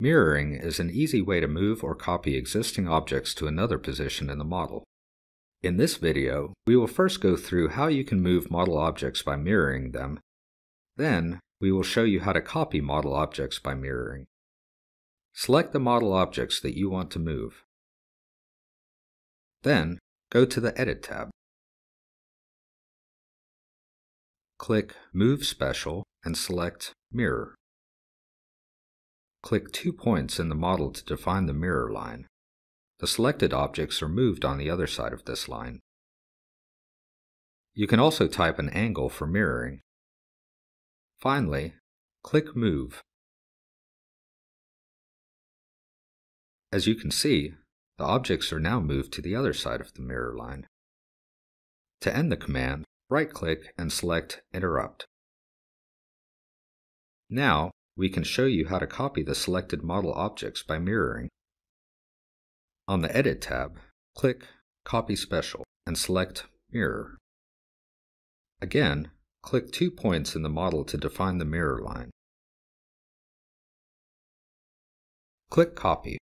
Mirroring is an easy way to move or copy existing objects to another position in the model. In this video, we will first go through how you can move model objects by mirroring them. Then, we will show you how to copy model objects by mirroring. Select the model objects that you want to move. Then, go to the Edit tab. Click Move Special and select Mirror. Click 2 points in the model to define the mirror line. The selected objects are moved on the other side of this line. You can also type an angle for mirroring. Finally, click Move. As you can see, the objects are now moved to the other side of the mirror line. To end the command, right-click and select Interrupt. Now, we can show you how to copy the selected model objects by mirroring. On the Edit tab, click Copy Special and select Mirror. Again, click 2 points in the model to define the mirror line. Click Copy.